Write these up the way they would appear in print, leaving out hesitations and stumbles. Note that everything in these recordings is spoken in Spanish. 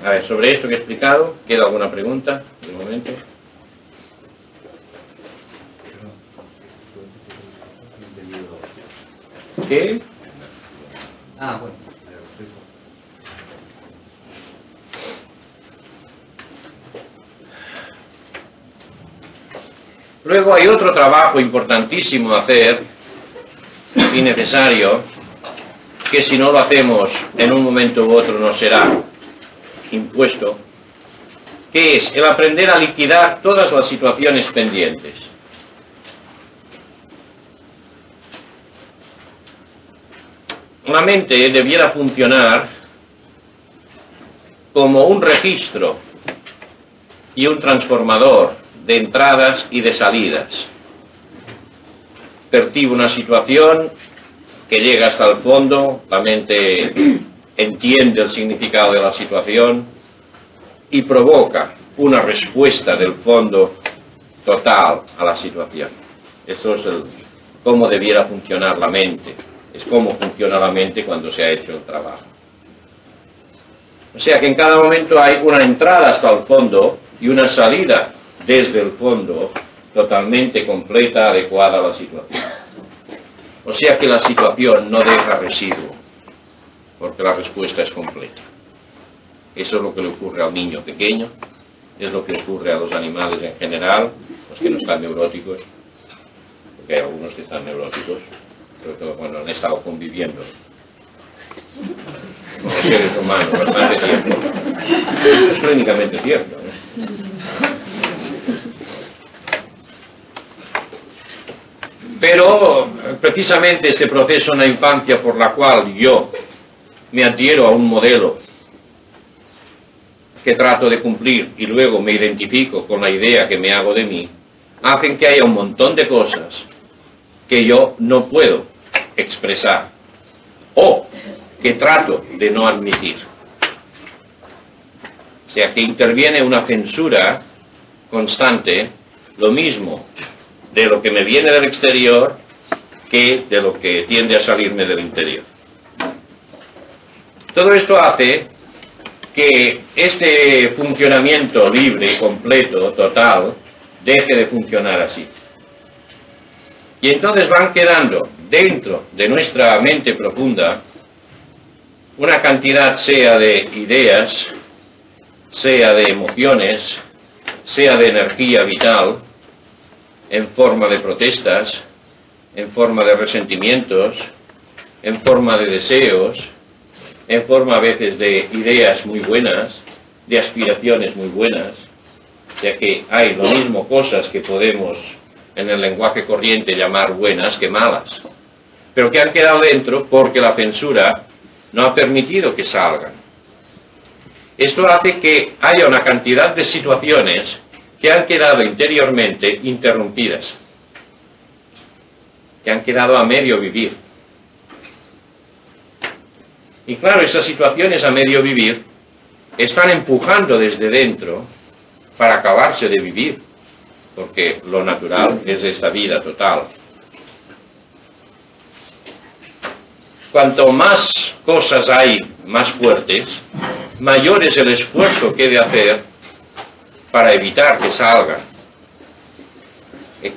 A ver, sobre esto que he explicado, ¿queda alguna pregunta de momento? ¿Qué? Bueno. Luego hay otro trabajo importantísimo a hacer y necesario, que si no lo hacemos en un momento u otro nos será impuesto, que es el aprender a liquidar todas las situaciones pendientes. La mente debiera funcionar como un registro y un transformador de entradas y de salidas. Percibe una situación que llega hasta el fondo, la mente entiende el significado de la situación y provoca una respuesta del fondo total a la situación. Eso es cómo debiera funcionar la mente. Es cómo funciona la mente cuando se ha hecho el trabajo. O sea que en cada momento hay una entrada hasta el fondo y una salida desde el fondo totalmente completa, adecuada a la situación. O sea que la situación no deja residuo, porque la respuesta es completa. Eso es lo que le ocurre al niño pequeño, es lo que ocurre a los animales en general, los que no están neuróticos, porque hay algunos que están neuróticos, sobre todo cuando han estado conviviendo con los seres humanos bastante tiempo. Es clínicamente cierto, Pero precisamente este proceso en la infancia por la cual yo me adhiero a un modelo que trato de cumplir y luego me identifico con la idea que me hago de mí, hacen que haya un montón de cosas que yo no puedo expresar o que trato de no admitir. O sea que interviene una censura constante, lo mismo de lo que me viene del exterior que de lo que tiende a salirme del interior. Todo esto hace que este funcionamiento libre, completo, total, deje de funcionar así. Y entonces van quedando dentro de nuestra mente profunda una cantidad, sea de ideas, sea de emociones, sea de energía vital, en forma de protestas, en forma de resentimientos, en forma de deseos, en forma a veces de ideas muy buenas, de aspiraciones muy buenas, ya que hay lo mismo cosas que podemos en el lenguaje corriente llamar buenas que malas, pero que han quedado dentro porque la censura no ha permitido que salgan. Esto hace que haya una cantidad de situaciones que han quedado interiormente interrumpidas, que han quedado a medio vivir. Y claro, esas situaciones a medio vivir están empujando desde dentro para acabarse de vivir, porque lo natural es esta vida total. Cuanto más cosas hay más fuertes, mayor es el esfuerzo que he de hacer para evitar que salgan.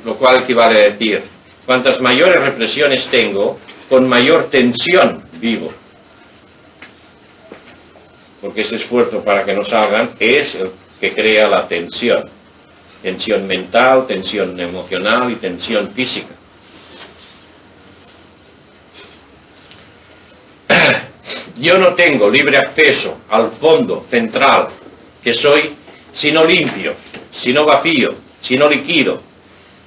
Lo cual equivale a decir, cuantas mayores represiones tengo, con mayor tensión vivo. Porque ese esfuerzo para que no salgan es el que crea la tensión. Tensión mental, tensión emocional y tensión física. Yo no tengo libre acceso al fondo central que soy si no limpio, si no vacío, si no liquido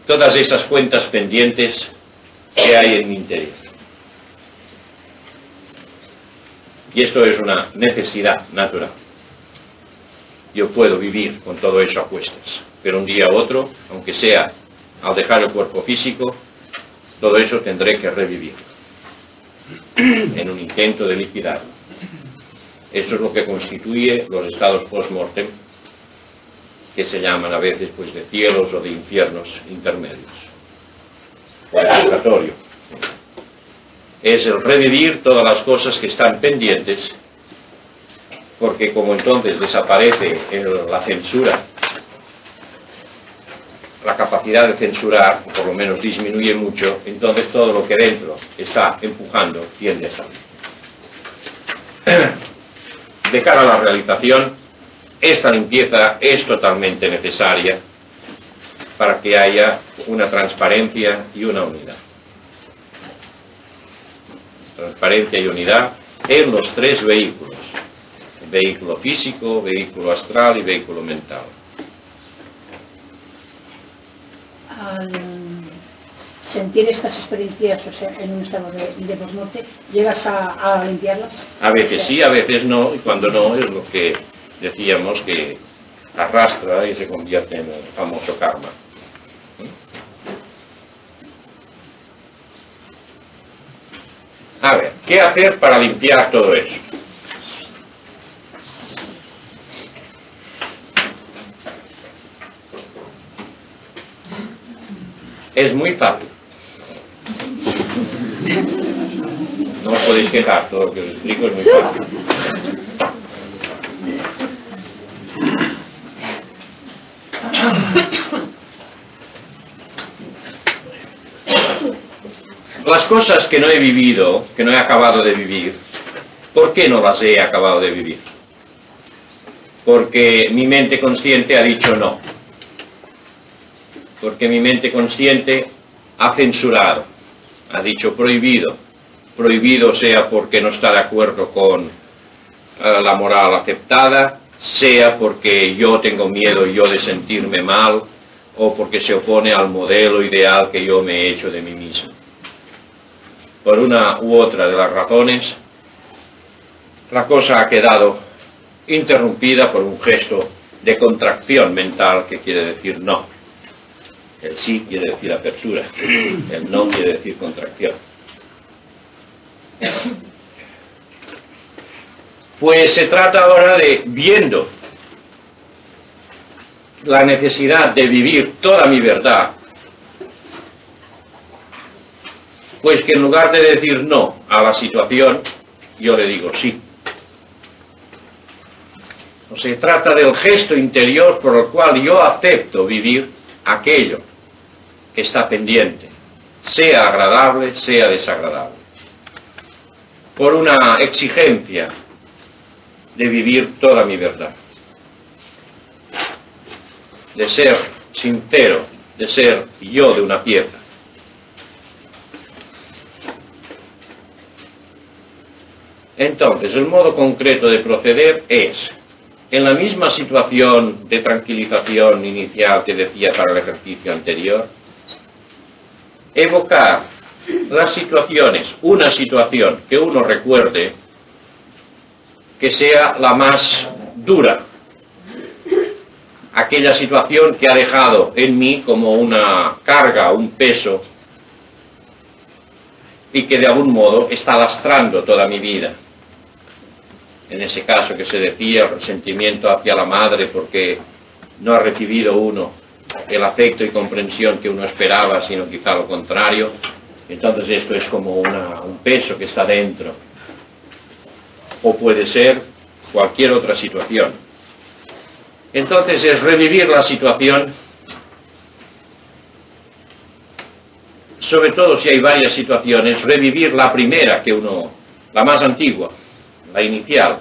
todas esas cuentas pendientes que hay en mi interior. Y esto es una necesidad natural. Yo puedo vivir con todo eso a cuestas, pero un día u otro, aunque sea al dejar el cuerpo físico, todo eso tendré que revivir en un intento de liquidarlo. Eso es lo que constituye los estados post-mortem, que se llaman a veces pues de cielos o de infiernos intermedios, o de purgatorio. Es el revivir todas las cosas que están pendientes porque como entonces desaparece la censura, la capacidad de censurar, o por lo menos disminuye mucho, entonces todo lo que dentro está empujando tiende a salir. De cara a la realización, esta limpieza es totalmente necesaria para que haya una transparencia y una unidad. Transparencia y unidad en los tres vehículos: vehículo físico, vehículo astral y vehículo mental. Al sentir estas experiencias, o sea, en un estado de posmuerte, ¿llegas a limpiarlas? A veces sí, a veces no, y cuando no es lo que decíamos que arrastra y se convierte en el famoso karma. A ver, ¿qué hacer para limpiar todo eso? Es muy fácil. No os podéis quejar, todo lo que os explico es muy fácil. Las cosas que no he vivido, que no he acabado de vivir, ¿por qué no las he acabado de vivir? Porque mi mente consciente ha dicho no. Porque mi mente consciente ha censurado, ha dicho prohibido. Prohibido sea porque no está de acuerdo con la moral aceptada, sea porque yo tengo miedo yo de sentirme mal, o porque se opone al modelo ideal que yo me he hecho de mí mismo. Por una u otra de las razones, la cosa ha quedado interrumpida por un gesto de contracción mental que quiere decir no. El sí quiere decir apertura, el no quiere decir contracción. Pues se trata ahora de, viendo la necesidad de vivir toda mi verdad, pues que en lugar de decir no a la situación, yo le digo sí. O se trata del gesto interior por el cual yo acepto vivir aquello que está pendiente, sea agradable, sea desagradable, por una exigencia de vivir toda mi verdad, de ser sincero, de ser yo de una pieza. Entonces, el modo concreto de proceder es, en la misma situación de tranquilización inicial que decía para el ejercicio anterior, evocar las situaciones, una situación que uno recuerde que sea la más dura, aquella situación que ha dejado en mí como una carga, un peso, y que de algún modo está lastrando toda mi vida. En ese caso que se decía, el resentimiento hacia la madre porque no ha recibido uno el afecto y comprensión que uno esperaba, sino quizá lo contrario. Entonces esto es como un peso que está dentro. O puede ser cualquier otra situación. Entonces es revivir la situación, sobre todo si hay varias situaciones, revivir la primera la más antigua, la inicial,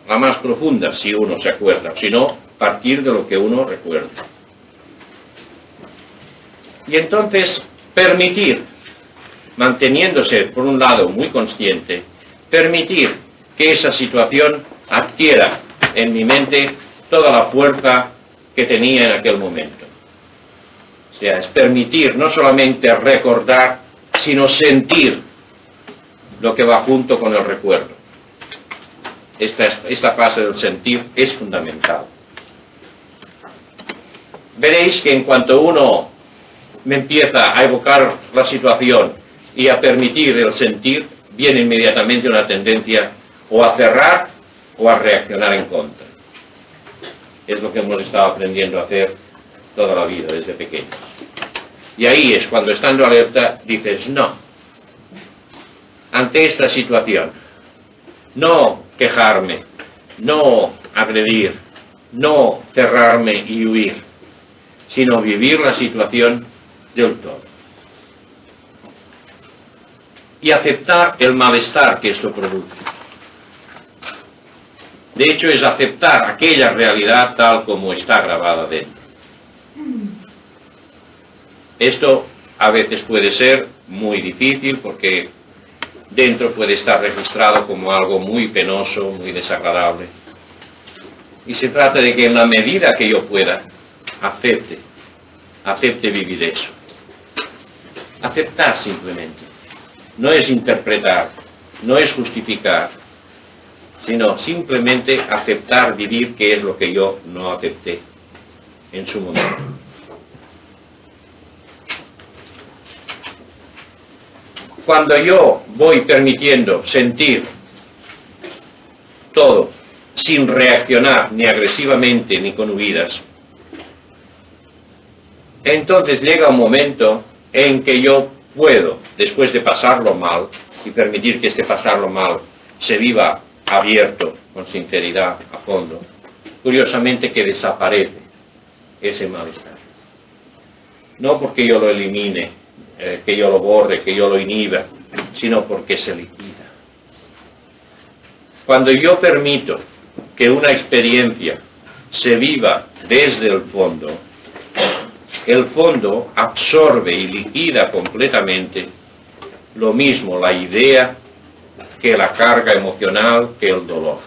la más profunda, si uno se acuerda, si no, partir de lo que uno recuerda. Y entonces permitir, manteniéndose por un lado muy consciente, permitir que esa situación adquiera en mi mente toda la fuerza que tenía en aquel momento. O sea, es permitir no solamente recordar, sino sentir lo que va junto con el recuerdo. Esta fase del sentir es fundamental. Veréis que en cuanto uno me empieza a evocar la situación y a permitir el sentir, viene inmediatamente una tendencia o a cerrar o a reaccionar en contra. Es lo que hemos estado aprendiendo a hacer toda la vida, desde pequeños. Y ahí es cuando, estando alerta, dices no. Ante esta situación, no quejarme, no agredir, no cerrarme y huir, sino vivir la situación del todo. Y aceptar el malestar que esto produce. De hecho, es aceptar aquella realidad tal como está grabada dentro. Esto a veces puede ser muy difícil porque dentro puede estar registrado como algo muy penoso, muy desagradable. Y se trata de que en la medida que yo pueda, acepte vivir eso. Aceptar simplemente. No es interpretar, no es justificar, sino simplemente aceptar vivir, que es lo que yo no acepté en su momento. Cuando yo voy permitiendo sentir todo sin reaccionar ni agresivamente ni con huidas, entonces llega un momento en que yo puedo, después de pasarlo mal, y permitir que este pasarlo mal se viva abierto, con sinceridad, a fondo, curiosamente que desaparece ese malestar. No porque yo lo elimine, que yo lo borre, que yo lo inhiba, sino porque se liquida. Cuando yo permito que una experiencia se viva desde el fondo absorbe y liquida completamente lo mismo la idea que la carga emocional, que el dolor.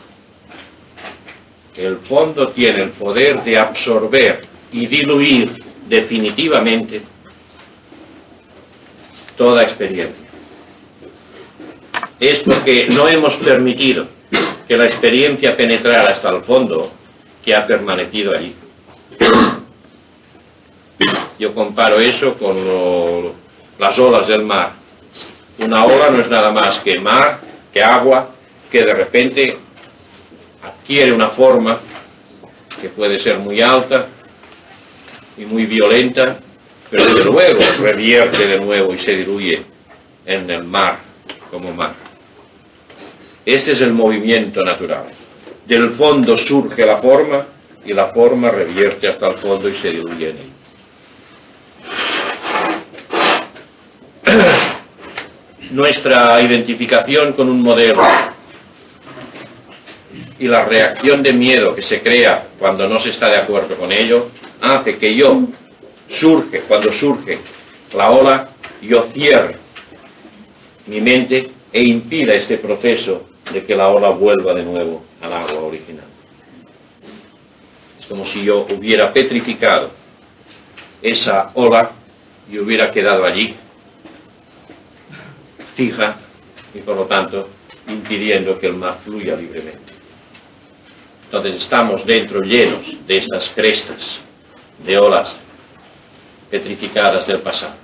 El fondo tiene el poder de absorber y diluir definitivamente toda experiencia. Es porque no hemos permitido que la experiencia penetrara hasta el fondo que ha permanecido allí. Yo comparo eso con las olas del mar. Una ola no es nada más que mar, que agua, que de repente adquiere una forma que puede ser muy alta y muy violenta, pero que luego revierte de nuevo y se diluye en el mar como mar. Este es el movimiento natural. Del fondo surge la forma y la forma revierte hasta el fondo y se diluye en él. Nuestra identificación con un modelo y la reacción de miedo que se crea cuando no se está de acuerdo con ello hace que cuando surge la ola, yo cierre mi mente e impida este proceso de que la ola vuelva de nuevo al agua original. Es como si yo hubiera petrificado esa ola y hubiera quedado allí fija y por lo tanto impidiendo que el mar fluya libremente. Entonces estamos dentro llenos de estas crestas de olas petrificadas del pasado.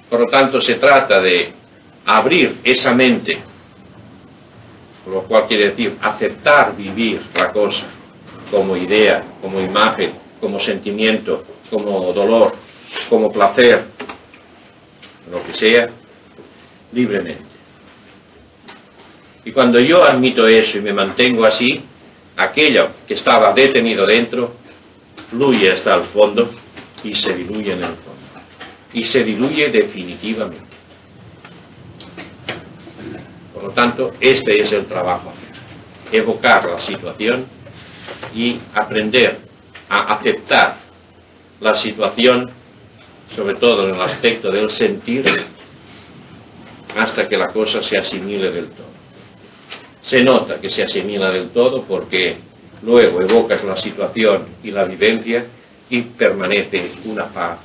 Por lo tanto se trata de abrir esa mente, lo cual quiere decir aceptar vivir la cosa como idea, como imagen, como sentimiento, como dolor, como placer, lo que sea, libremente. Y cuando yo admito eso y me mantengo así, aquello que estaba detenido dentro fluye hasta el fondo y se diluye en el fondo. Y se diluye definitivamente. Por lo tanto, este es el trabajo a hacer. Evocar la situación y aprender a aceptar la situación, sobre todo en el aspecto del sentir, hasta que la cosa se asimile del todo. Se nota que se asimila del todo porque luego evocas la situación y la vivencia y permanece una paz,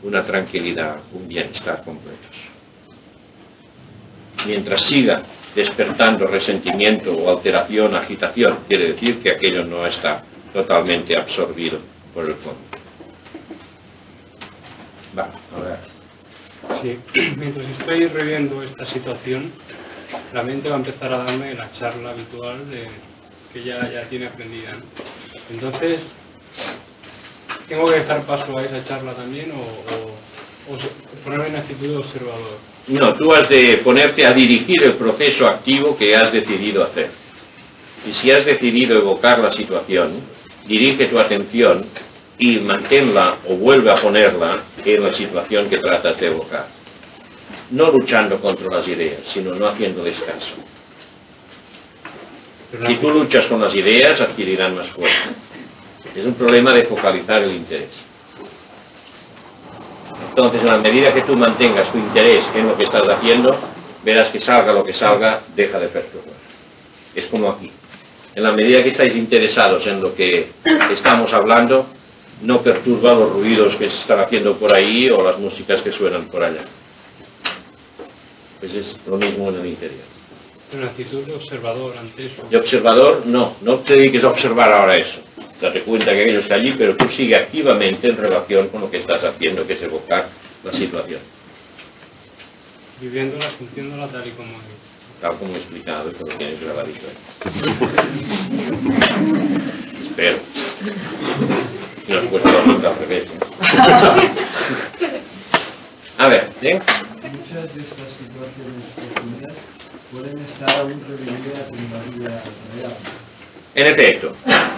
una tranquilidad, un bienestar completos. Mientras siga despertando resentimiento o alteración, agitación, quiere decir que aquello no está totalmente absorbido por el fondo. Va, a ver. Sí, mientras estoy reviendo esta situación, la mente va a empezar a darme la charla habitual que ya tiene aprendida, ¿no? Entonces, ¿tengo que dejar paso a esa charla también o ponerme en actitud de observador. No, tú has de ponerte a dirigir el proceso activo que has decidido hacer. Y si has decidido evocar la situación, dirige tu atención y manténla o vuelve a ponerla en la situación que tratas de evocar. No luchando contra las ideas, sino no haciéndoles caso. Si tú luchas con las ideas, adquirirán más fuerza. Es un problema de focalizar el interés. Entonces, en la medida que tú mantengas tu interés en lo que estás haciendo, verás que salga lo que salga, deja de perturbar. Es como aquí. En la medida que estáis interesados en lo que estamos hablando, no perturba los ruidos que se están haciendo por ahí o las músicas que suenan por allá. Pues es lo mismo en el interior. Pero en actitud de observador ante eso. De observador, no te dediques a observar ahora eso. Date cuenta que aquello está allí, pero tú sigue activamente en relación con lo que estás haciendo, que es evocar la situación. Viviéndola, sintiéndola tal y como es. Tal como he explicado, y como tienes grabadito ahí. Espero. No has puesto la nota al revés, ¿eh? A ver, ¿eh? Muchas de estas situaciones profundas pueden estar aún revividas en la vida real. En efecto,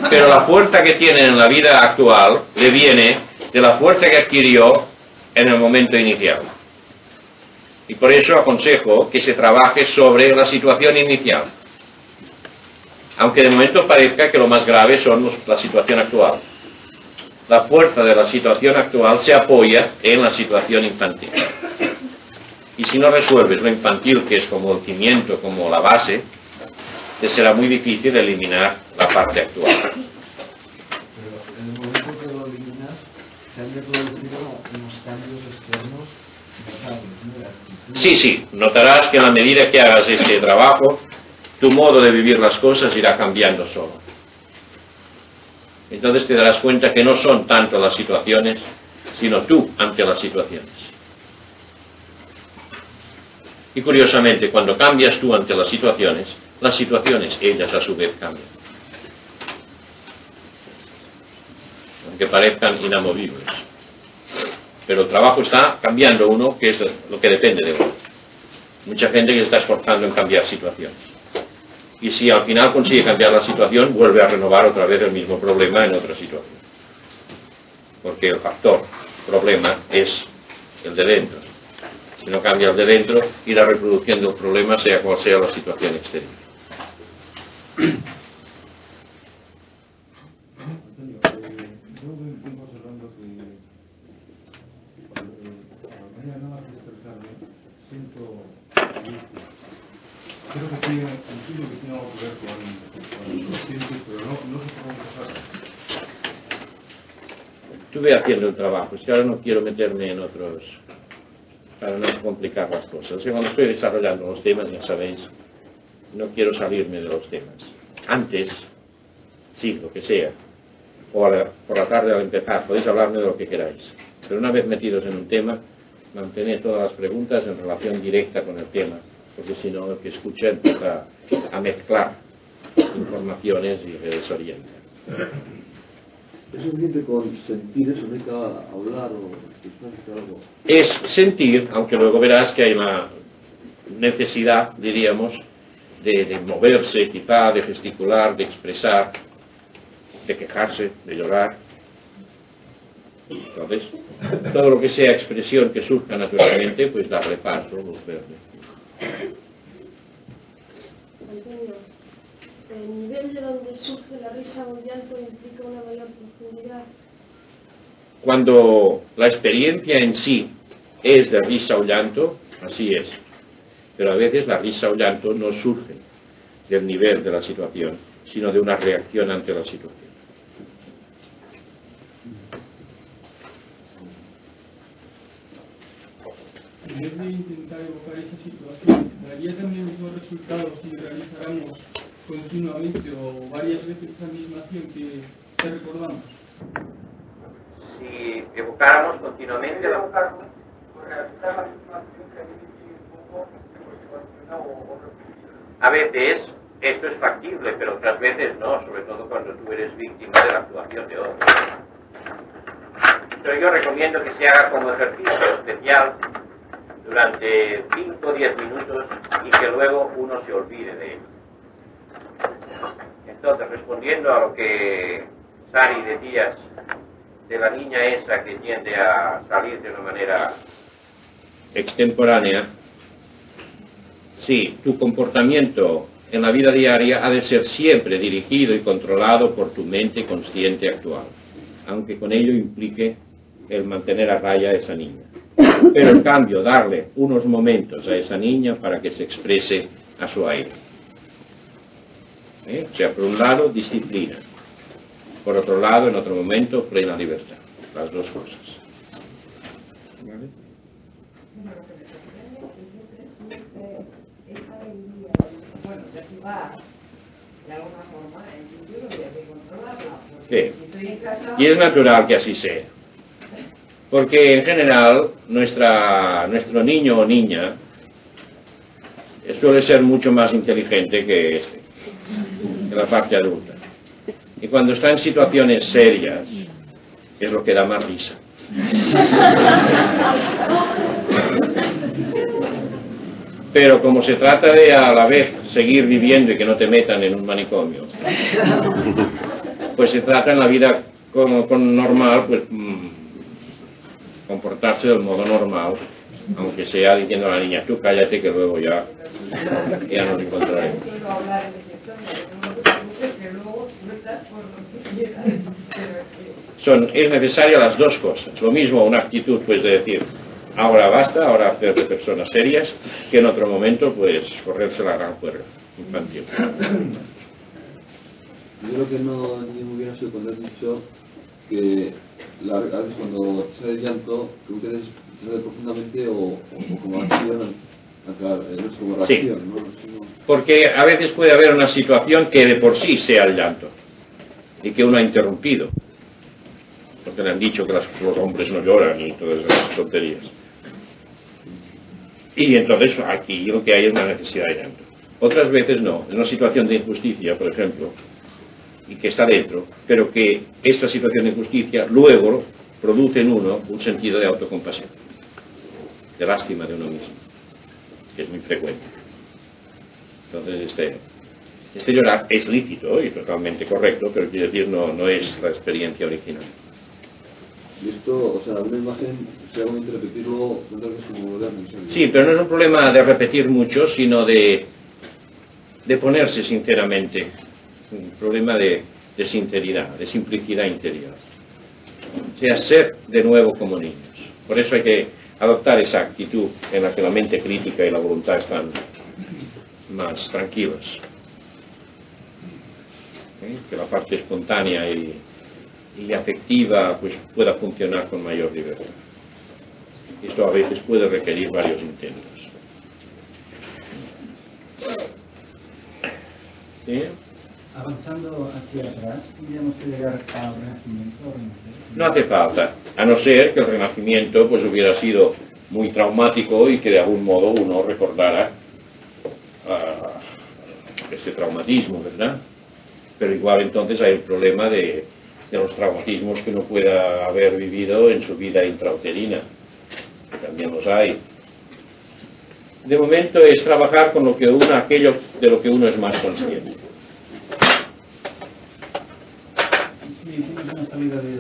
pero la fuerza que tiene en la vida actual le viene de la fuerza que adquirió en el momento inicial. Y por eso aconsejo que se trabaje sobre la situación inicial. Aunque de momento parezca que lo más grave son la situación actual. La fuerza de la situación actual se apoya en la situación infantil. Y si no resuelves lo infantil, que es como el cimiento, como la base, te será muy difícil eliminar la parte actual. Pero en el momento que lo eliminas, se han de producir unos cambios externos notables. Sí, notarás que en la medida que hagas este trabajo, tu modo de vivir las cosas irá cambiando solo. Entonces te darás cuenta que no son tanto las situaciones, sino tú ante las situaciones. Y curiosamente, cuando cambias tú ante las situaciones, ellas a su vez cambian. Aunque parezcan inamovibles. Pero el trabajo está cambiando uno, que es lo que depende de uno. Mucha gente que se está esforzando en cambiar situaciones. Y si al final consigue cambiar la situación, vuelve a renovar otra vez el mismo problema en otra situación. Porque el factor problema es el de dentro. Si no cambia el de dentro, irá reproduciendo el problema, sea cual sea la situación exterior. Creo que tiene algo que ver con el consciente, pero no sé cómo empezar. Estuve haciendo el trabajo, es que ahora no quiero meterme en otros, para no complicar las cosas. Cuando estoy desarrollando los temas, ya sabéis, no quiero salirme de los temas. Antes, sí, lo que sea, o por la tarde al empezar, podéis hablarme de lo que queráis. Pero una vez metidos en un tema, mantened todas las preguntas en relación directa con el tema, porque si no, el que escucha empieza a mezclar informaciones y se desorienta. ¿Es suficiente con sentir eso? ¿No hay que hablar o expresar algo? Es sentir, aunque luego verás que hay una necesidad, diríamos, de moverse, quizá, de gesticular, de expresar, de quejarse, de llorar. Entonces, todo lo que sea expresión que surja naturalmente, pues darle paso, luz verde. Antonio, el nivel de donde surge la risa o el llanto implica una mayor profundidad. Cuando la experiencia en sí es de risa o llanto, así es. Pero a veces la risa o llanto no surge del nivel de la situación, sino de una reacción ante la situación. En vez de intentar evocar esa situación, ¿daría también los mismos resultados si realizáramos continuamente o varias veces esa misma acción que recordamos? Si evocáramos continuamente a veces esto es factible, pero otras veces no, sobre todo cuando tú eres víctima de la actuación de otros. Pero yo recomiendo que se haga como ejercicio especial durante 5 o 10 minutos y que luego uno se olvide de él. Entonces, respondiendo a lo que Sari decías de la niña esa que tiende a salir de una manera extemporánea, sí, tu comportamiento en la vida diaria ha de ser siempre dirigido y controlado por tu mente consciente actual, aunque con ello implique el mantener a raya a esa niña. Pero en cambio, darle unos momentos a esa niña para que se exprese a su aire. O sea, por un lado, disciplina. Por otro lado, en otro momento, plena libertad. Las dos cosas. ¿Vale? Bueno, de jugar de alguna forma, en sentido había que controlarla. Sí. Si estoy en casa, Y es natural que así sea. Porque en general, nuestro niño o niña suele ser mucho más inteligente que la parte adulta. Y cuando está en situaciones serias, es lo que da más risa. Pero como se trata de a la vez seguir viviendo y que no te metan en un manicomio, pues se trata en la vida con normal, pues comportarse del modo normal, aunque sea diciendo a la niña, tú cállate que luego ya nos encontraremos. suelo hablar en ese tono, no te preocupes que luego sueltas por lo que quieras. Es necesaria las dos cosas. Lo mismo una actitud, pues, de decir, ahora basta, ahora hacer de personas serias, que en otro momento, pues, correrse la gran juerga infantil. Yo creo que no ni muy bien ha sido cuando has dicho que a veces cuando sale el llanto, que ustedes se profundamente o como acción, no es como reacción, Sí. ¿no? Sino... Porque a veces puede haber una situación que de por sí sea el llanto y que uno ha interrumpido. Porque le han dicho que los hombres no lloran y todas esas tonterías. Y entonces aquí lo que hay es una necesidad de llanto. Otras veces no, en una situación de injusticia, por ejemplo, y que está dentro, pero que esta situación de injusticia luego produce en uno un sentido de autocompasión, de lástima de uno mismo, que es muy frecuente. Entonces este llorar es lícito y totalmente correcto, pero quiero decir no es la experiencia original. Y esto, o sea, una imagen, sea bonito repetirlo tantas veces como volver a pensar. Sí, pero no es un problema de repetir mucho, sino de ponerse sinceramente. Un problema de sinceridad, de simplicidad interior. O sea, ser de nuevo como niños. Por eso hay que adoptar esa actitud en la que la mente crítica y la voluntad están más tranquilos. Que la parte espontánea y afectiva pues pueda funcionar con mayor libertad. Esto a veces puede requerir varios intentos. ¿Sí? Avanzando hacia atrás, tendríamos que llegar al Renacimiento o Renacer. No hace falta, a no ser que el Renacimiento pues hubiera sido muy traumático y que de algún modo uno recordara ese traumatismo, ¿verdad? Pero igual entonces hay el problema de los traumatismos que uno pueda haber vivido en su vida intrauterina, que también los hay. De momento es trabajar con aquello de lo que uno es más consciente. Si tienes una salida de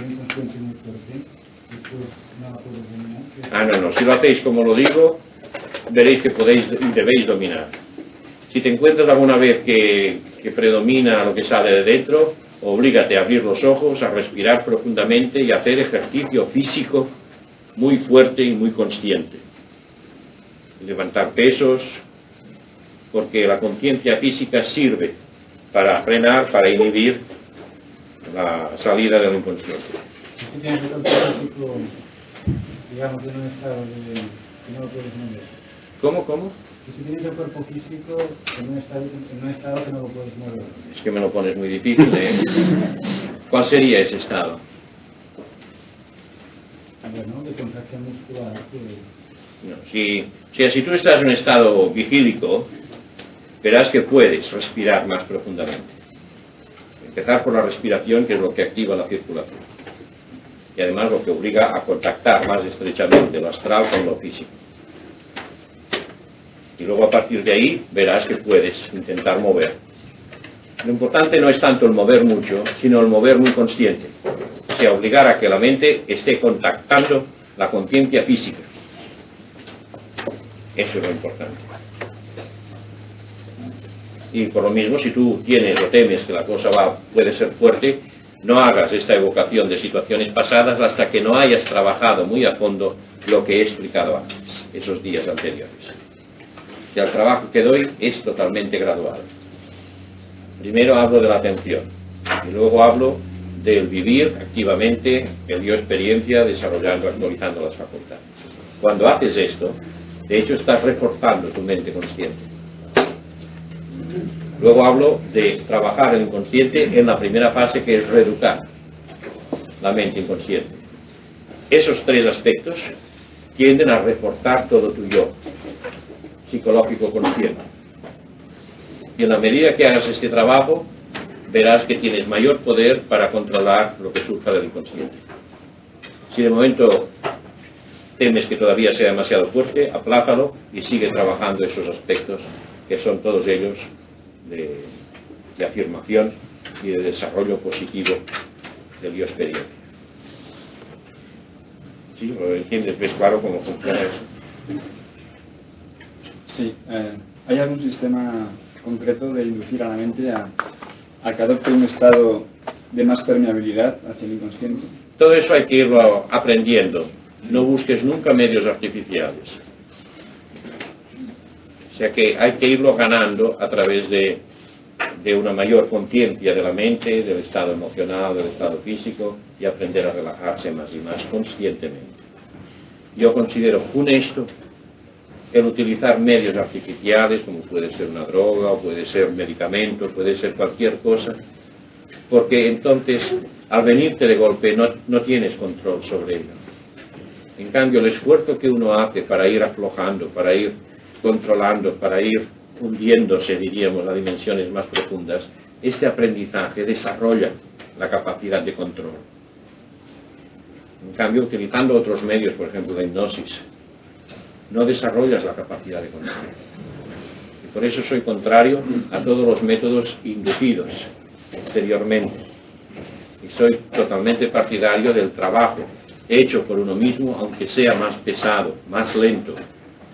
inconsciente muy fuerte, después no la puedes dominar. No, si lo hacéis como lo digo, veréis que podéis y debéis dominar. Si te encuentras alguna vez que predomina lo que sale de dentro, oblígate a abrir los ojos, a respirar profundamente y a hacer ejercicio físico muy fuerte y muy consciente. Levantar pesos, porque la conciencia física sirve para frenar, para inhibir la salida del inconsciente. Si tienes el cuerpo físico, digamos, en un estado que no lo puedes mover. ¿Cómo? Si tienes el cuerpo físico en un estado que no lo puedes mover. Es que me lo pones muy difícil, ¿eh? ¿Cuál sería ese estado? Bueno, de contracción muscular. No, si tú estás en un estado vigílico, verás que puedes respirar más profundamente. Empezar por la respiración, que es lo que activa la circulación. y además lo que obliga a contactar más estrechamente lo astral con lo físico. Y luego a partir de ahí verás que puedes intentar mover. Lo importante no es tanto el mover mucho, sino el mover muy consciente. O sea, obligar a que la mente esté contactando la conciencia física. Eso es lo importante. Y por lo mismo, si tú tienes o temes que la cosa puede ser fuerte, no hagas esta evocación de situaciones pasadas hasta que no hayas trabajado muy a fondo lo que he explicado antes, esos días anteriores. Y el trabajo que doy es totalmente gradual. Primero hablo de la atención y luego hablo del vivir activamente el yo experiencia, desarrollando, actualizando las facultades. Cuando haces esto, de hecho estás reforzando tu mente consciente. Luego hablo de trabajar el inconsciente en la primera fase, que es reeducar la mente inconsciente. Esos tres aspectos tienden a reforzar todo tu yo psicológico consciente. Y en la medida que hagas este trabajo, verás que tienes mayor poder para controlar lo que surja del inconsciente. Si de momento temes que todavía sea demasiado fuerte, aplázalo y sigue trabajando esos aspectos que son todos ellos de afirmación y de desarrollo positivo del yo experiencia. ¿Sí? ¿Lo entiendes? ¿Ves claro cómo funciona eso? Sí. ¿Hay algún sistema concreto de inducir a la mente a que adopte un estado de más permeabilidad hacia el inconsciente? Todo eso hay que irlo aprendiendo. No busques nunca medios artificiales. O sea que hay que irlo ganando a través de una mayor conciencia de la mente, del estado emocional, del estado físico, y aprender a relajarse más y más conscientemente. Yo considero funesto el utilizar medios artificiales, como puede ser una droga, o puede ser un medicamento, puede ser cualquier cosa, porque entonces al venirte de golpe no tienes control sobre ello. En cambio, el esfuerzo que uno hace para ir aflojando, para ir controlando, para ir hundiéndose, diríamos, a dimensiones más profundas, este aprendizaje desarrolla la capacidad de control. En cambio, utilizando otros medios, por ejemplo, la hipnosis, no desarrollas la capacidad de control. Y por eso soy contrario a todos los métodos inducidos exteriormente. Y soy totalmente partidario del trabajo hecho por uno mismo, aunque sea más pesado, más lento,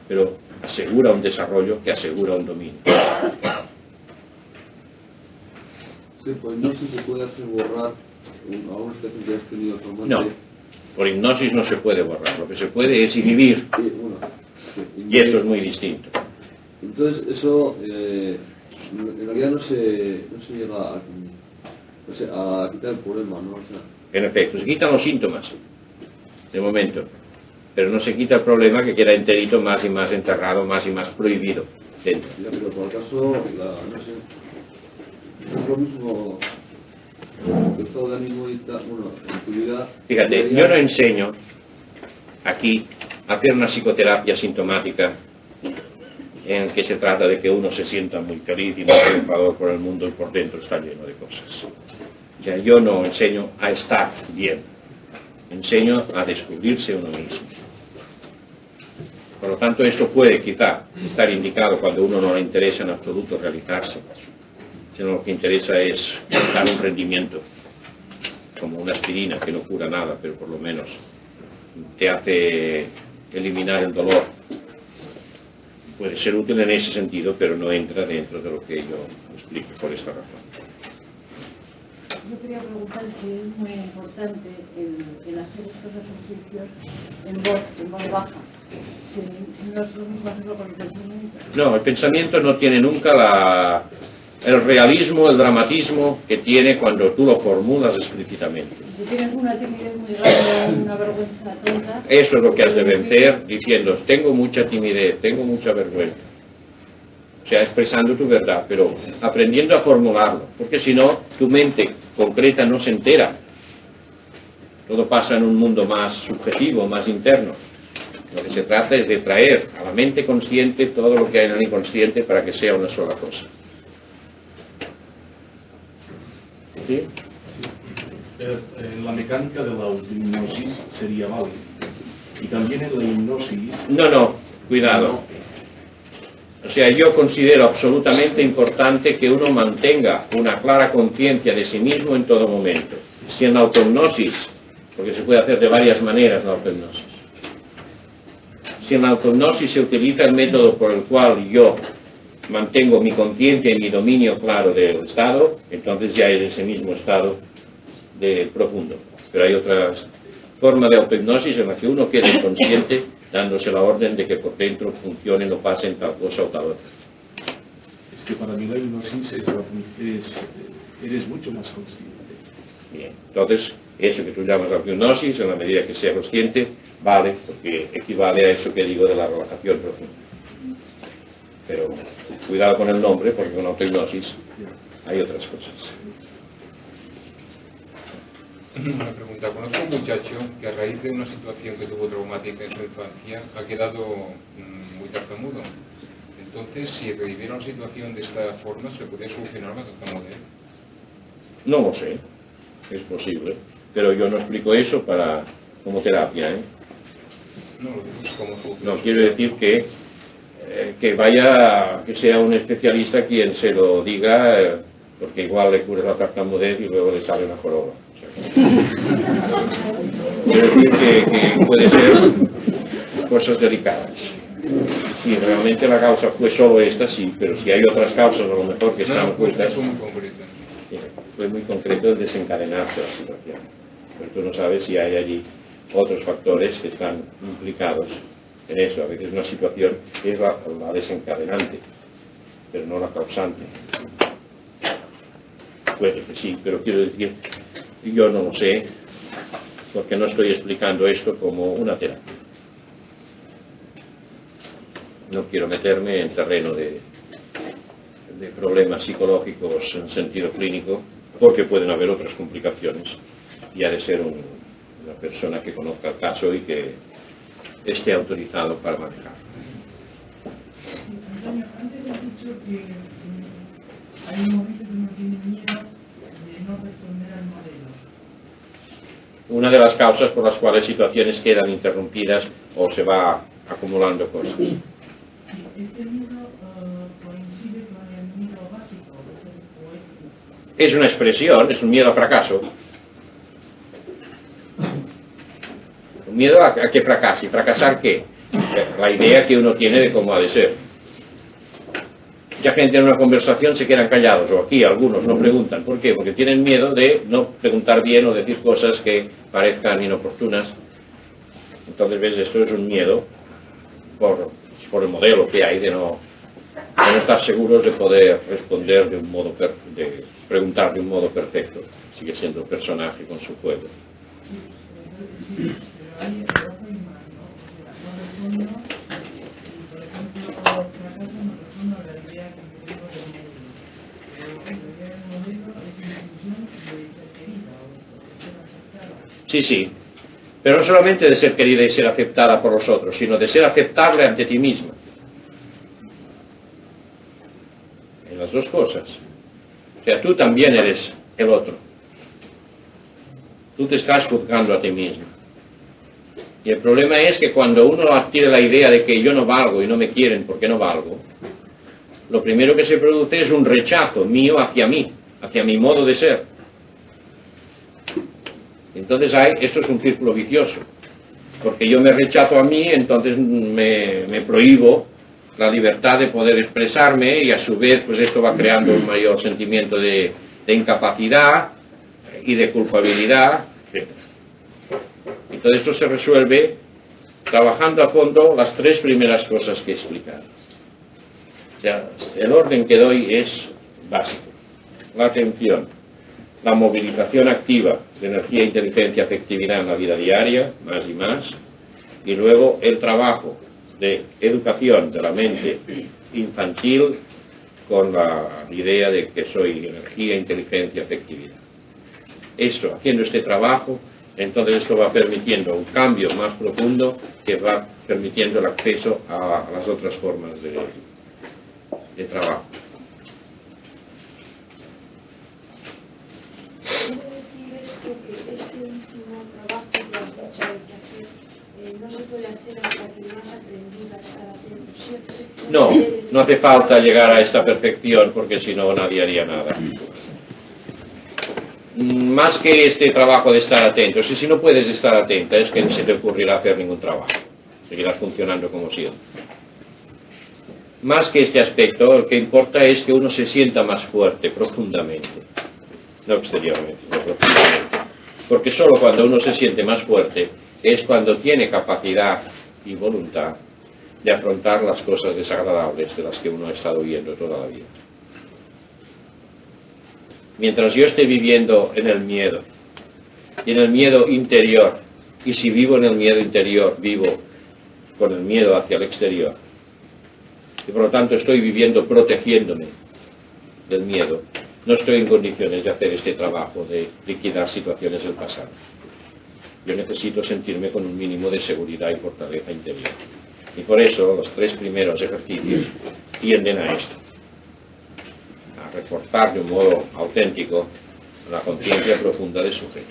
pero asegura un desarrollo que asegura un dominio. Sí, pues no sé si se puede hacer borrar alguna especie que has tenido actualmente. No, por hipnosis no se puede borrar, lo que se puede es inhibir. Y esto es muy distinto. Entonces eso en realidad no se llega a quitar el problema, ¿no? O sea, en efecto, se quitan los síntomas de momento, pero no se quita el problema, que queda enterito, más y más enterrado, más y más prohibido dentro. Ya, pero por acaso, no sé, es lo mismo el estado de ánimo y tal, bueno, en tu vida. Fíjate, yo no enseño aquí a hacer una psicoterapia sintomática en que se trata de que uno se sienta muy feliz y muy triunfador por el mundo y por dentro está lleno de cosas. O sea, yo no enseño a estar bien, enseño a descubrirse uno mismo. Por lo tanto, esto puede quizá estar indicado cuando uno no le interesa en absoluto realizarse, sino lo que interesa es dar un rendimiento, como una aspirina que no cura nada, pero por lo menos te hace eliminar el dolor. Puede ser útil en ese sentido, pero no entra dentro de lo que yo explico por esta razón. Yo quería preguntar si es muy importante el hacer estos ejercicios en voz baja. Si no es lo mismo hacerlo con el pensamiento. No, el pensamiento no tiene nunca el realismo, el dramatismo que tiene cuando tú lo formulas explícitamente. Si tienes una timidez muy grande, una vergüenza tonta... Eso es lo que has de vencer diciendo, tengo mucha timidez, tengo mucha vergüenza. O sea, expresando tu verdad, pero aprendiendo a formularlo, porque si no, tu mente concreta no se entera. Todo pasa en un mundo más subjetivo, más interno. Lo que se trata es de traer a la mente consciente todo lo que hay en el inconsciente para que sea una sola cosa. ¿Sí? la mecánica de la autohipnosis sería válida. Y también en la hipnosis... No, cuidado. O sea, yo considero absolutamente importante que uno mantenga una clara conciencia de sí mismo en todo momento. Si en la autohipnosis, porque se puede hacer de varias maneras la autohipnosis, si en la autohipnosis se utiliza el método por el cual yo mantengo mi conciencia y mi dominio claro del estado, entonces ya es ese mismo estado de profundo. Pero hay otras formas de autohipnosis en la que uno queda inconsciente dándose la orden de que por dentro funcionen o pasen tal cosa o tal otra. Es que para mí la hipnosis eres mucho más consciente. Bien, entonces eso que tú llamas autohipnosis, en la medida que sea consciente, vale, porque equivale a eso que digo de la relajación profunda. Pero cuidado con el nombre, porque con autohipnosis hay otras cosas. Una pregunta. Conozco un muchacho que a raíz de una situación que tuvo traumática en su infancia ha quedado muy tartamudo. Entonces, si reviviera una situación de esta forma, ¿se puede solucionar la tartamudez? No lo sé, es posible, pero yo no explico eso como terapia, ¿eh? No, lo digo como solución. No, quiero decir que sea un especialista quien se lo diga, porque igual le cura la tartamudez y luego le sale una joroba. Quiero decir que puede ser cosas delicadas. Si realmente la causa fue solo esta, sí, pero si hay otras causas a lo mejor que están puestas, fue muy concreto el desencadenarse la situación. Pero tú no sabes si hay allí otros factores que están implicados en eso. A veces una situación es la desencadenante, pero no la causante. Puede que sí, pero quiero decir, yo no lo sé, porque no estoy explicando esto como una terapia. No quiero meterme en terreno de problemas psicológicos en sentido clínico, porque pueden haber otras complicaciones, y ha de ser una persona que conozca el caso y que esté autorizado para manejarlo. Antonio, antes has dicho que hay un momento que uno tiene miedo de no responder al modelo. Una de las causas por las cuales situaciones quedan interrumpidas o se va acumulando cosas. ¿Este miedo coincide con el miedo básico? Es una expresión, es un miedo al fracaso. Un miedo a que fracase. ¿Fracasar qué? La idea que uno tiene de cómo ha de ser. Mucha gente en una conversación se quedan callados, o aquí algunos no preguntan. ¿Por qué? Porque tienen miedo de no preguntar bien o decir cosas que parezcan inoportunas. Entonces, ves, esto es un miedo por el modelo que hay de no estar seguros de poder responder de un modo de preguntar de un modo perfecto. Sigue siendo un personaje con su juego. Sí, pero hay más, ¿no? O sea, no respondo, y por ejemplo, fracaso no respondo a la idea que tengo del modelo. Pero la idea del modelo es una ilusión de ser querida o de ser aceptada. Sí, pero no solamente de ser querida y ser aceptada por los otros, sino de ser aceptable ante ti misma. En las dos cosas. O sea, tú también eres el otro. Tú te estás juzgando a ti mismo. Y el problema es que cuando uno adquiere la idea de que yo no valgo y no me quieren porque no valgo, lo primero que se produce es un rechazo mío, hacia mi modo de ser. Entonces esto es un círculo vicioso, porque yo me rechazo a mí, entonces me prohíbo la libertad de poder expresarme, y a su vez pues esto va creando un mayor sentimiento de incapacidad y de culpabilidad, etc. Entonces esto se resuelve trabajando a fondo las tres primeras cosas que he explicado. O sea, el orden que doy es básico: la atención, la movilización activa de energía, inteligencia, afectividad en la vida diaria, más y más, y luego el trabajo de educación de la mente infantil con la idea de que soy energía, inteligencia, afectividad. Esto, haciendo este trabajo, entonces esto va permitiendo un cambio más profundo que va permitiendo el acceso a las otras formas de trabajo. ¿Quiere decir esto que este último trabajo que has dicho hay que hacer no se puede hacer hasta que no has aprendido a estar atento siempre. No hace falta llegar a esta perfección porque si no nadie haría nada. Más que este trabajo de estar atento, si no puedes estar atenta es que no se te ocurrirá hacer ningún trabajo, seguirás funcionando como siempre. Más que este aspecto, lo que importa es que uno se sienta más fuerte profundamente, no exteriormente, no profundamente, porque solo cuando uno se siente más fuerte es cuando tiene capacidad y voluntad de afrontar las cosas desagradables de las que uno ha estado huyendo toda la vida. Mientras yo esté viviendo en el miedo, y en el miedo interior, y si vivo en el miedo interior, vivo con el miedo hacia el exterior, y por lo tanto estoy viviendo protegiéndome del miedo, no estoy en condiciones de hacer este trabajo de liquidar situaciones del pasado. Yo necesito sentirme con un mínimo de seguridad y fortaleza interior. Y por eso los 3 primeros ejercicios tienden a esto, a reforzar de un modo auténtico la conciencia profunda del sujeto.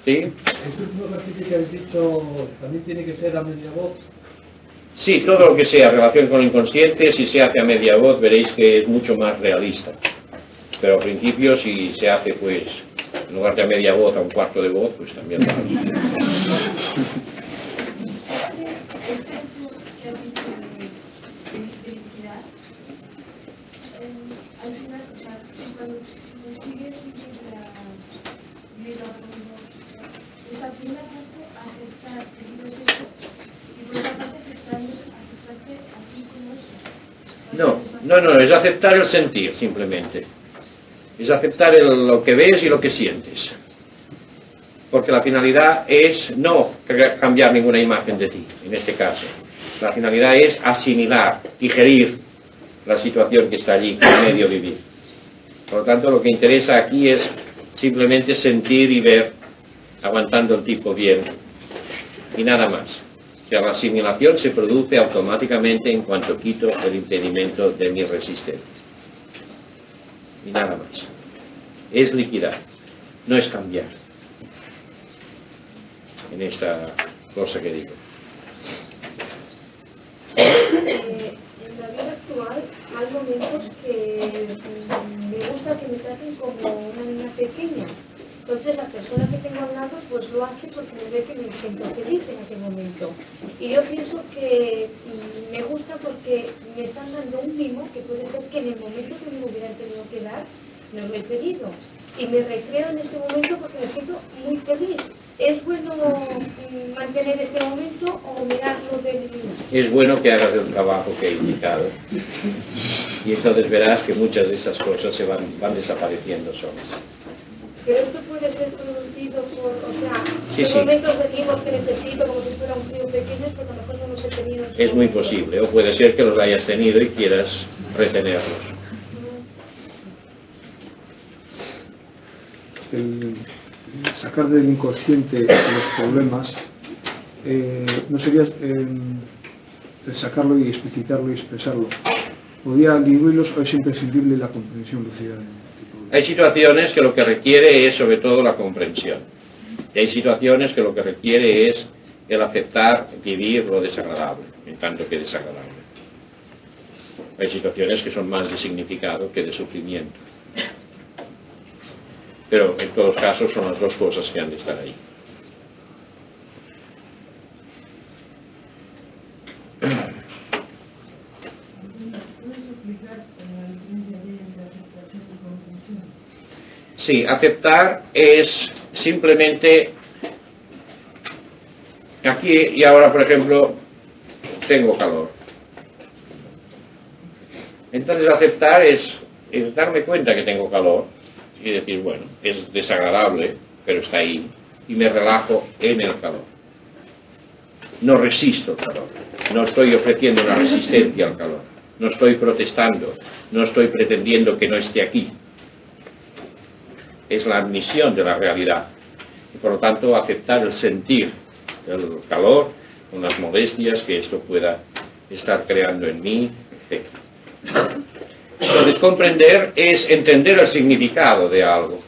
¿Sí? Este último ejercicio que habéis dicho también tiene que ser a media voz. Sí, todo lo que sea relación con el inconsciente, si se hace a media voz veréis que es mucho más realista. Pero al principio si se hace pues en lugar de a media voz a un cuarto de voz, pues también va. No, es aceptar el sentir, simplemente. Es aceptar lo que ves y lo que sientes. Porque la finalidad es no cambiar ninguna imagen de ti, en este caso. La finalidad es asimilar, digerir la situación que está allí, en medio vivir. Por lo tanto, lo que interesa aquí es simplemente sentir y ver, aguantando el tipo bien, y nada más. O sea, la asimilación se produce automáticamente en cuanto quito el impedimento de mi resistencia. Y nada más. Es liquidar, no es cambiar. En esta cosa que digo. En la vida actual hay momentos que me gusta que me traten como una niña pequeña. Entonces la persona que tengo al lado pues lo hace porque me ve que me siento feliz en aquel momento. Y yo pienso que me gusta porque me están dando un mimo que puede ser que en el momento que me hubieran tenido que dar, no lo he pedido. Y me recreo en este momento porque me siento muy feliz. ¿Es bueno mantener este momento o mirarlo de eliminar? Es bueno que hagas el trabajo que he indicado. Y entonces verás que muchas de esas cosas se van desapareciendo solas. Pero esto puede ser producido por, o sea, Sí, en sí. momentos de tiempo que necesito, como si fuera un crío pequeño, porque a lo mejor no los he tenido. Es muy posible, o puede ser que los hayas tenido y quieras retenerlos. El sacar del inconsciente los problemas no sería el sacarlo y explicitarlo y expresarlo. ¿Podría diluirlos o es imprescindible la comprensión lucida? Hay situaciones que lo que requiere es sobre todo la comprensión. Y hay situaciones que lo que requiere es el aceptar vivir lo desagradable, en tanto que desagradable. Hay situaciones que son más de significado que de sufrimiento. Pero en todos casos son las dos cosas que han de estar ahí. Sí, aceptar es simplemente aquí y ahora, por ejemplo, tengo calor. Entonces aceptar es darme cuenta que tengo calor y decir, bueno, es desagradable, pero está ahí, y me relajo en el calor. No resisto el calor, no estoy ofreciendo una resistencia al calor, no estoy protestando, no estoy pretendiendo que no esté aquí. Es la admisión de la realidad y por lo tanto aceptar el sentir el calor con las molestias que esto pueda estar creando en mí, etc. Entonces, comprender es entender el significado de algo.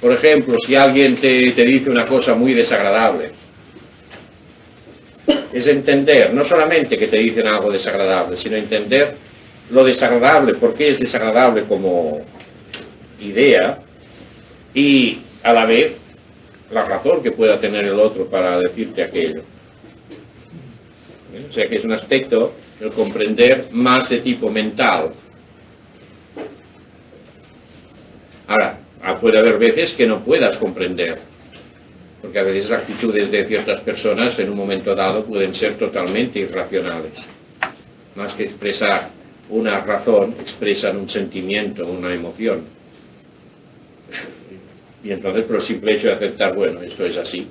Por ejemplo, si alguien te dice una cosa muy desagradable, es entender, no solamente que te dicen algo desagradable, sino entender lo desagradable, por qué es desagradable como idea, y a la vez la razón que pueda tener el otro para decirte aquello. O sea que es un aspecto, el comprender, más de tipo mental. Ahora, puede haber veces que no puedas comprender, porque a veces las actitudes de ciertas personas en un momento dado pueden ser totalmente irracionales. Más que expresar una razón, expresan un sentimiento, una emoción. Y entonces, por el simple hecho de aceptar, bueno, esto es así,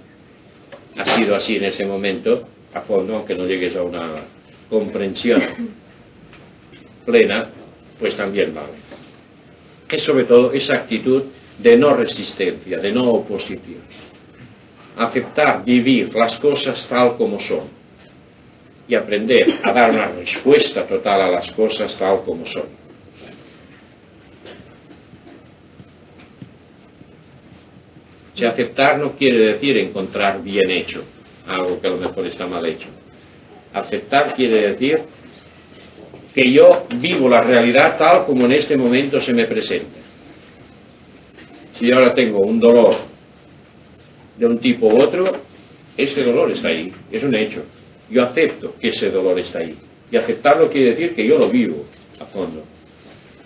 ha sido así en ese momento, a fondo, aunque no llegues a una comprensión plena, pues también vale. Es sobre todo esa actitud de no resistencia, de no oposición. Aceptar, vivir las cosas tal como son y aprender a dar una respuesta total a las cosas tal como son. Si aceptar no quiere decir encontrar bien hecho algo que a lo mejor está mal hecho. Aceptar quiere decir que yo vivo la realidad tal como en este momento se me presenta. Si yo ahora tengo un dolor de un tipo u otro, ese dolor está ahí, es un hecho. Yo acepto que ese dolor está ahí. Y aceptarlo quiere decir que yo lo vivo a fondo.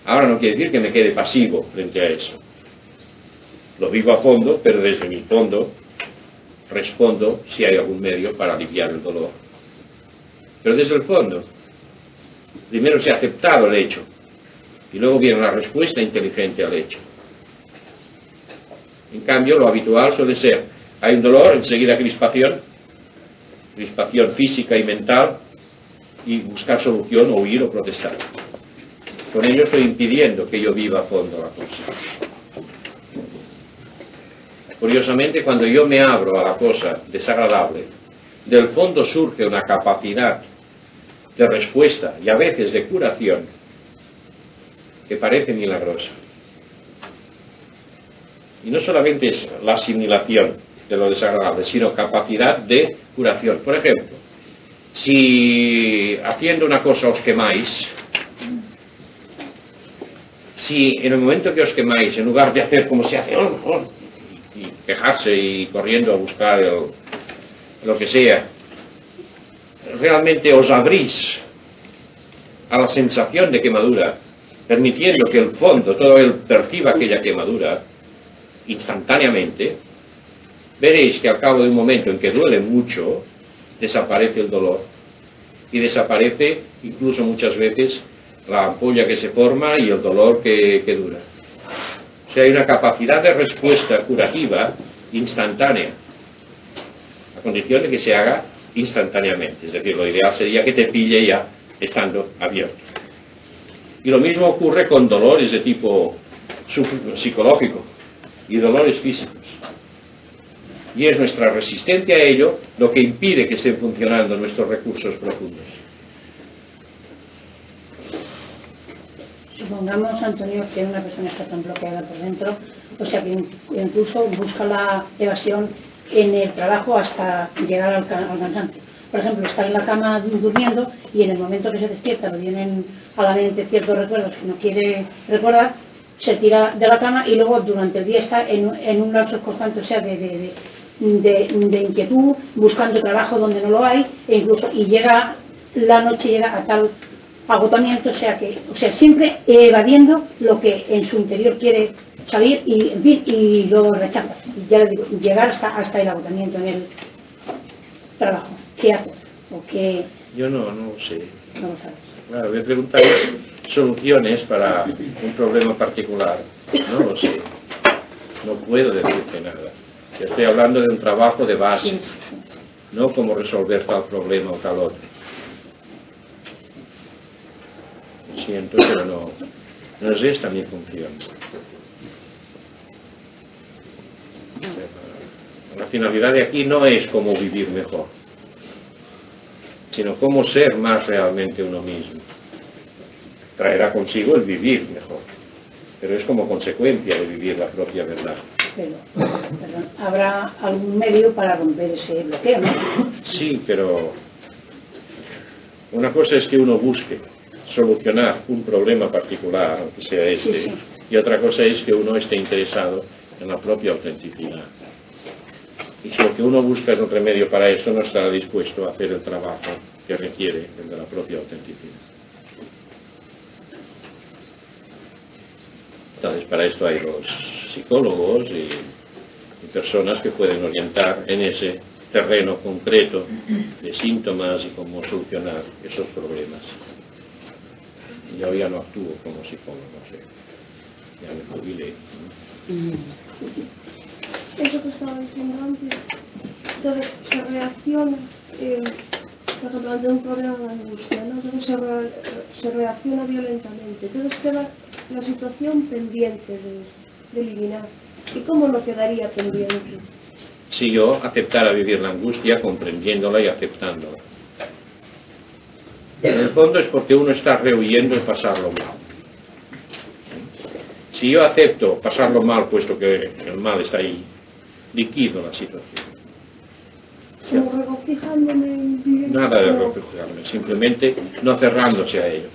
Ahora no quiere decir que me quede pasivo frente a eso. Lo vivo a fondo, pero desde mi fondo respondo si hay algún medio para aliviar el dolor. Pero desde el fondo, primero se ha aceptado el hecho y luego viene la respuesta inteligente al hecho. En cambio, lo habitual suele ser, hay un dolor, enseguida crispación física y mental, y buscar solución, o huir o protestar. Con ello estoy impidiendo que yo viva a fondo la cosa. Curiosamente, cuando yo me abro a la cosa desagradable, del fondo surge una capacidad de respuesta y a veces de curación que parece milagrosa. Y no solamente es la asimilación de lo desagradable, sino capacidad de curación. Por ejemplo, si haciendo una cosa os quemáis, si en el momento que os quemáis, en lugar de hacer como se hace, y quejarse y corriendo a buscar lo que sea, realmente os abrís a la sensación de quemadura, permitiendo que el fondo, todo él perciba aquella quemadura instantáneamente, veréis que al cabo de un momento en que duele mucho, desaparece el dolor y desaparece incluso muchas veces la ampolla que se forma y el dolor que dura. O sea, hay una capacidad de respuesta curativa instantánea, a condición de que se haga instantáneamente. Es decir, lo ideal sería que te pille ya estando abierto. Y lo mismo ocurre con dolores de tipo psicológico y dolores físicos. Y es nuestra resistencia a ello lo que impide que estén funcionando nuestros recursos profundos. Supongamos, Antonio, que una persona está tan bloqueada por dentro, o sea que incluso busca la evasión en el trabajo hasta llegar al cansancio. Por ejemplo, está en la cama durmiendo y en el momento que se despierta le vienen a la mente ciertos recuerdos que no quiere recordar, se tira de la cama y luego durante el día está en un lapso constante, o sea, de inquietud, buscando trabajo donde no lo hay, e incluso y llega la noche, llega a tal agotamiento, o sea, siempre evadiendo lo que en su interior quiere salir y, en fin, y lo rechaza. Y ya le digo, llegar hasta el agotamiento en el trabajo. ¿Qué haces? ¿O qué? Yo no lo sé. No lo sabes. Claro, voy a preguntar soluciones para un problema particular. No lo sé. No puedo decirte nada. Yo estoy hablando de un trabajo de base, no cómo resolver tal problema o tal otro. Lo siento, pero no es esta mi función. La finalidad de aquí no es cómo vivir mejor, sino cómo ser más realmente uno mismo. traerá consigo el vivir mejor, pero es como consecuencia de vivir la propia verdad. Pero, perdón, habrá algún medio para romper ese bloqueo, ¿no? Sí, pero una cosa es que uno busque solucionar un problema particular, aunque sea este, Sí, sí. y otra cosa es que uno esté interesado en la propia autenticidad. Y si lo que uno busca es un remedio para eso, no estará dispuesto a hacer el trabajo que requiere el de la propia autenticidad. Entonces, para esto hay los psicólogos y personas que pueden orientar en ese terreno concreto de síntomas y cómo solucionar esos problemas. Yo ya no actúo como psicólogo, no sé. Ya me jubilé. Eso que estaba diciendo antes, entonces se reacciona, por ejemplo, ante un problema de angustia, ¿no? Entonces se reacciona violentamente. Entonces queda la situación pendiente de eliminar. ¿Y cómo no quedaría pendiente? Si yo aceptara vivir la angustia, comprendiéndola y aceptándola. En el fondo es porque uno está rehuyendo de pasarlo mal. Si yo acepto pasarlo mal, puesto que el mal está ahí, liquido la situación. Como regocijándome en vivir. Nada de regocijarme, simplemente no cerrándose a ello.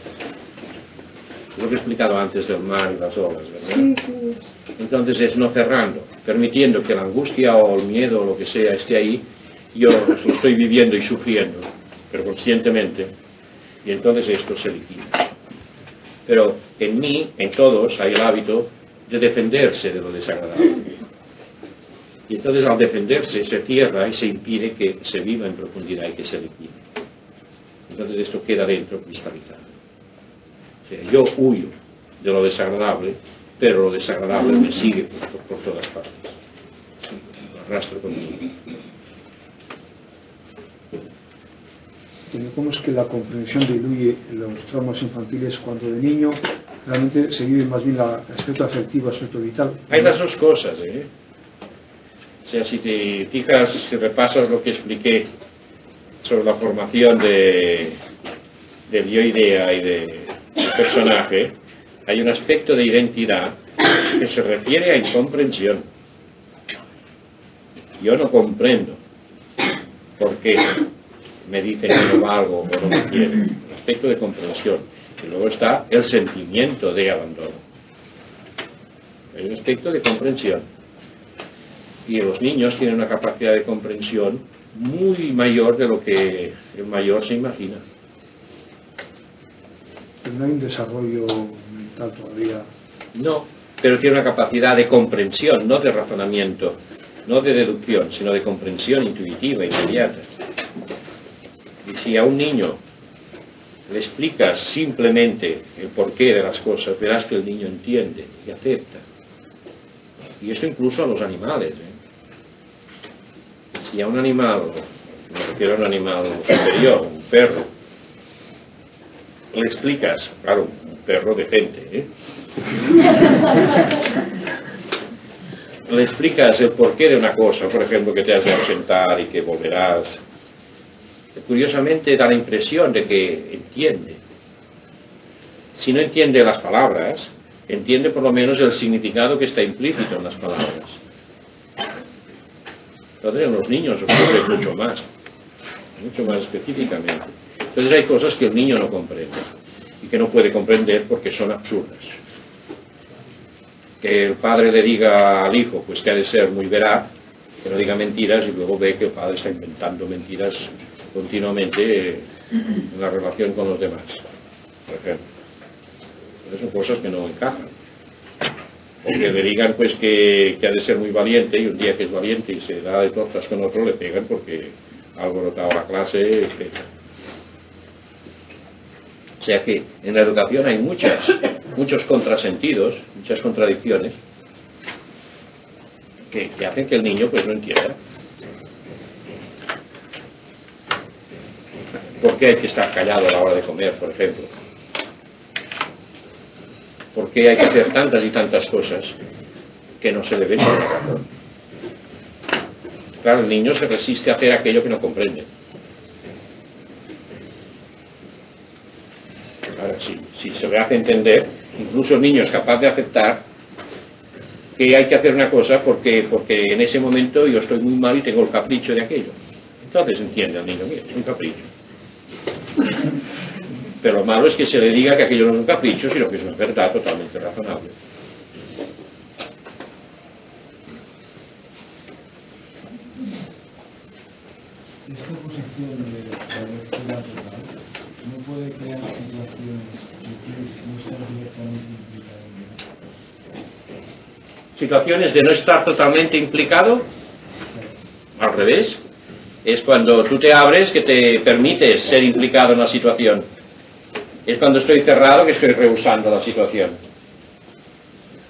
Lo que he explicado antes del mar y las olas, ¿verdad? Sí, sí. Entonces es no cerrando, permitiendo que la angustia o el miedo o lo que sea esté ahí, yo lo estoy viviendo y sufriendo, pero conscientemente, y entonces esto se liquida. Pero en mí, en todos, hay el hábito de defenderse de lo desagradable. Y entonces al defenderse se cierra y se impide que se viva en profundidad y que se liquide. Entonces esto queda dentro cristalizado. O sea, yo huyo de lo desagradable, pero lo desagradable me sigue por todas partes. Lo arrastro conmigo. ¿Cómo es que la comprensión diluye los traumas infantiles cuando de niño realmente se vive más bien el aspecto afectivo, aspecto vital? Hay las dos cosas, ¿eh? O sea, si te fijas, si repasas lo que expliqué sobre la formación del yo-idea y del personaje, hay un aspecto de identidad que se refiere a incomprensión. Yo no comprendo por qué me dicen que no valgo o no me quieren. Un aspecto de comprensión. Y luego está el sentimiento de abandono. Hay un aspecto de comprensión. Y los niños tienen una capacidad de comprensión muy mayor de lo que el mayor se imagina. Pero no hay un desarrollo mental todavía. No, pero tiene una capacidad de comprensión, no de razonamiento, no de deducción, sino de comprensión intuitiva, inmediata. Y si a un niño le explicas simplemente el porqué de las cosas, verás que el niño entiende y acepta. Y esto incluso a los animales, ¿eh? Si a un animal, me refiero a un animal superior, un perro, le explicas, claro, un perro decente, ¿eh? Le explicas el porqué de una cosa, por ejemplo, que te has de ausentar y que volverás. Curiosamente da la impresión de que entiende. Si no entiende las palabras, entiende por lo menos el significado que está implícito en las palabras. Entonces en los niños ocurre mucho más específicamente. Entonces hay cosas que el niño no comprende y que no puede comprender porque son absurdas. Que el padre le diga al hijo pues que ha de ser muy veraz, que no diga mentiras, y luego ve que el padre está inventando mentiras continuamente en la relación con los demás, por ejemplo. Entonces son cosas que no encajan. O que le digan pues que ha de ser muy valiente, y un día que es valiente y se da de tortas con otro, le pegan porque ha alborotado la clase, etc. O sea que en la educación hay muchos contrasentidos, muchas contradicciones que hacen que el niño pues no entienda. ¿Por qué hay que estar callado a la hora de comer, por ejemplo? ¿Por qué hay que hacer tantas y tantas cosas que no se le ven por la razón? Claro, el niño se resiste a hacer aquello que no comprende. Ahora sí, si se me hace entender, incluso el niño es capaz de aceptar que hay que hacer una cosa porque en ese momento yo estoy muy mal y tengo el capricho de aquello. Entonces entiende al niño, mira, es un capricho. Pero lo malo es que se le diga que aquello no es un capricho, sino que es una verdad totalmente razonable. Esta posición de la lectura total no puede crear situaciones que tú no estás directamente implicado en ello. Situaciones de no estar totalmente implicado, al revés, es cuando tú te abres que te permites ser implicado en la situación. Es cuando estoy cerrado que estoy rehusando la situación.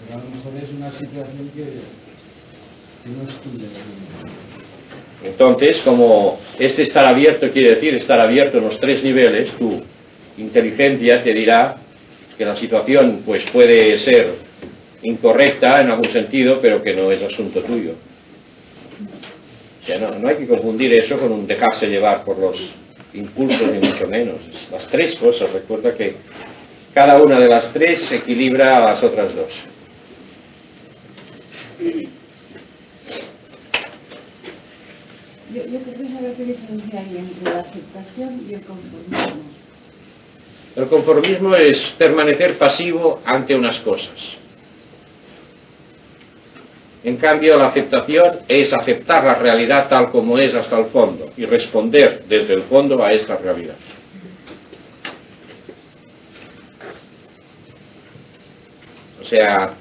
Pero a lo mejor es una situación que no es tuya. Entonces, como este estar abierto quiere decir estar abierto en los tres niveles, tu inteligencia te dirá que la situación pues puede ser incorrecta en algún sentido, pero que no es asunto tuyo. O sea, no hay que confundir eso con un dejarse llevar por los impulsos, ni mucho menos. Las tres cosas, recuerda que cada una de las tres equilibra a las otras dos. Yo quería saber qué diferencia hay entre la aceptación y el conformismo. El conformismo es permanecer pasivo ante unas cosas. En cambio, la aceptación es aceptar la realidad tal como es hasta el fondo y responder desde el fondo a esta realidad. O sea,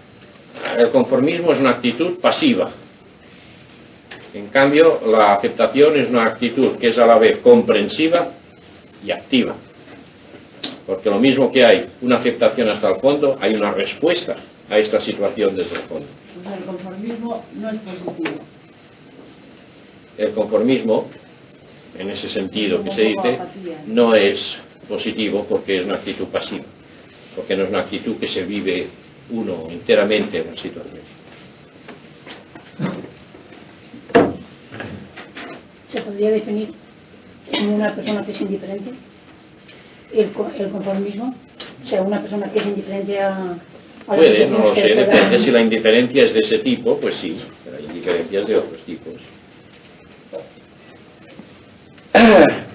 el conformismo es una actitud pasiva. En cambio, la aceptación es una actitud que es a la vez comprensiva y activa. Porque lo mismo que hay una aceptación hasta el fondo, hay una respuesta a esta situación desde el fondo. O sea, el conformismo no es positivo. El conformismo, en ese sentido que se dice, no es positivo porque es una actitud pasiva. Porque no es una actitud que se vive uno enteramente en la situación. ¿Se podría definir en una persona que es indiferente el conformismo? O sea, una persona que es indiferente a puede, no lo sé, depende si la indiferencia es de ese tipo, pues sí, pero hay indiferencias de otros tipos.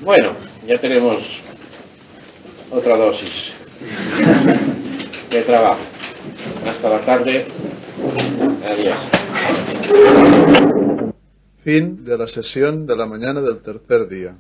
Bueno, ya tenemos otra dosis de trabajo. Hasta la tarde. Adiós. Fin de la sesión de la mañana del tercer día.